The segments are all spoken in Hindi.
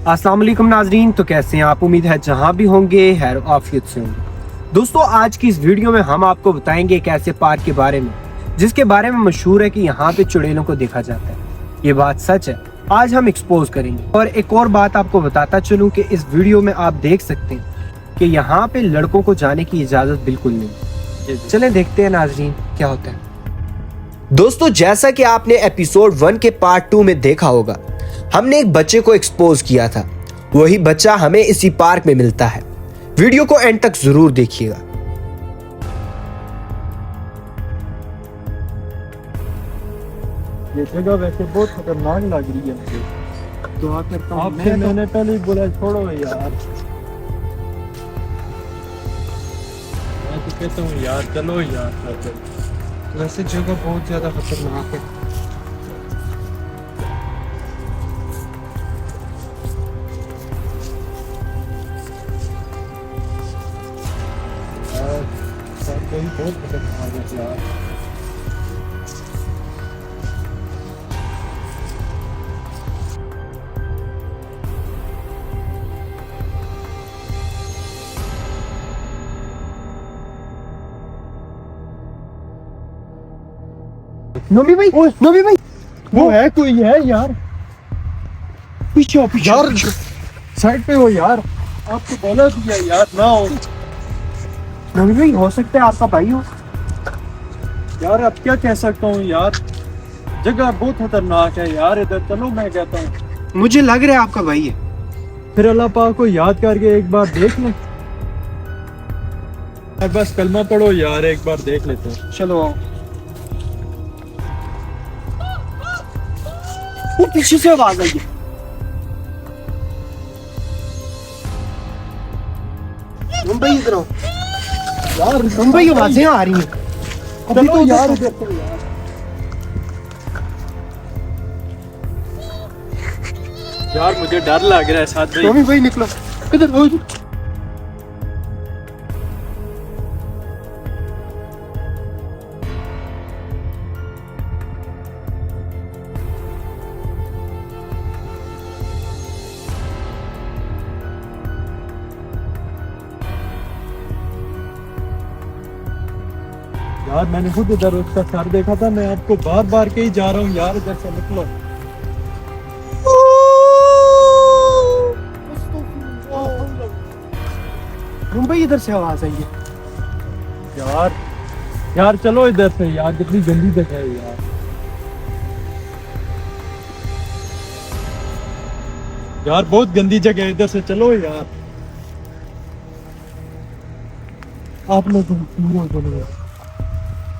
अस्सलाम वालेकुम नाजरीन, तो कैसे हैं आप? उम्मीद है जहां भी होंगे खैर आफियत से होंगे। दोस्तों, आज की इस वीडियो में हम आपको बताएंगे एक ऐसे पार्क के बारे में जिसके बारे में मशहूर है कि यहाँ पे चुड़ैलों को देखा जाता है। ये बात सच है, आज हम एक्सपोज करेंगे। और एक और बात आपको बताता चलूं कि इस वीडियो में आप देख सकते हैं कि यहाँ पे लड़कों को जाने की इजाजत बिल्कुल नहीं। चलें देखते हैं नाजरीन क्या होता है। दोस्तों, जैसा कि आपने एपिसोड 1 के पार्ट 2 में देखा होगा, हमने एक बच्चे को एक्सपोज किया था। वही बच्चा हमें इसी पार्क में मिलता है। वीडियो को एंड तक जरूर देखिएगा। ये जगह वैसे बहुत खतरनाक लग रही है मुझे। दुआ करता हूं मैंने पहले ही बोला छोड़ो यार। मैं तो कहता हूँ यार चलो यार। वैसे जगह बहुत ज्यादा खतरनाक है। बहुत खतरनाक है यार। नबी भाई, नबी भाई, वो है कोई है यार। पीछे यार साइड पे हो यार। आपको बोला दिया यार ना हो। नबी भाई, हो सकता है आपका भाई हो। यार अब क्या कह सकता हूँ यार, जगह बहुत खतरनाक है यार इधर। चलो मैं कहता हूँ, मुझे लग रहा है आपका भाई है। फिर अल्लाह पाक को याद करके एक बार देख लें। बस कलमा पढ़ो यार, एक बार देख लेते हैं। चलो आओ। वो पीछे से आवाज आई है। मुंबई इधर आओ यार, मुंबई आवाजें आ रही हैं। चलो तो यार उधर इधर से यार। यार मुझे डर लग रहा है साथ भाई। नबी भाई निकलो, किधर हो? यार मैंने खुद इधर उसका सर देखा था। मैं आपको बार बार के ही जा रहा हूँ यार, इधर से निकलो। मुंबई इधर से आवाज आई है। यार यार चलो इधर से यार, कितनी गंदी जगह है यार। यार बहुत गंदी जगह है, इधर से चलो यार। आप लोग बोलो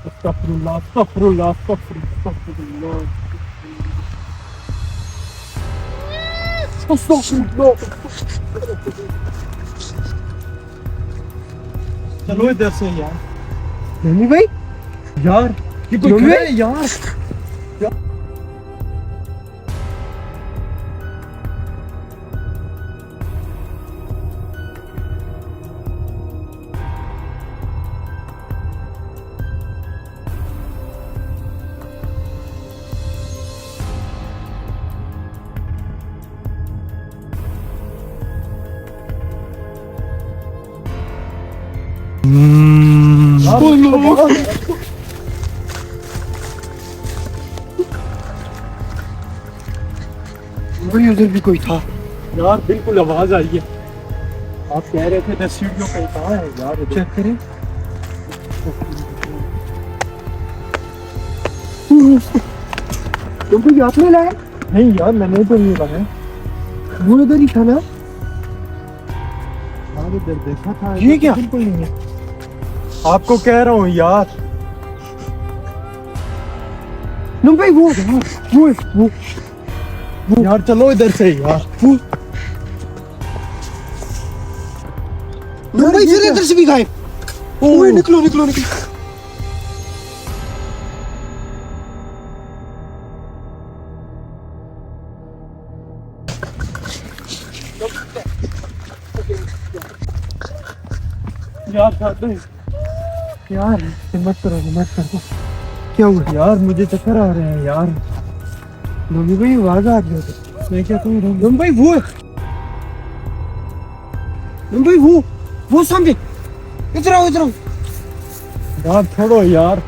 अस्तगफुरुल्लाह, अस्तगफुरुल्लाह, अस्तगफुरुल्लाह, अस्तगफुरुल्लाह। चलो इधर से यार। नबी भाई, यार ये कोई खड़ा है यार। मुंबई उधर भी कोई था। यार बिल्कुल आवाज आई है। आप कह रहे थे दस सीढ़ियों पे कहाँ है यार? चेक करें। मुंबई आपने लाया? नहीं यार, मैंने तो नहीं लाया। वो उधर ही था ना। यार इधर देखा था। ये क्या? बिल्कुल नहीं है। आपको कह रहा हूँ यार। मुंबई वो यार चलो इधर से यार। मुंबई फिर इधर से भी गायब। ओए निकलो निकलो निकलो। यार हिम्मत करो, हिम्मत करो। क्या हुआ? यार मुझे चक्कर आ रहे हैं यार। मम्मी भाई आवाज आ रही है। मैं क्या करूँ? मम्मी भाई वो सामने, इधर आओ इधर आओ। यार छोड़ो यार।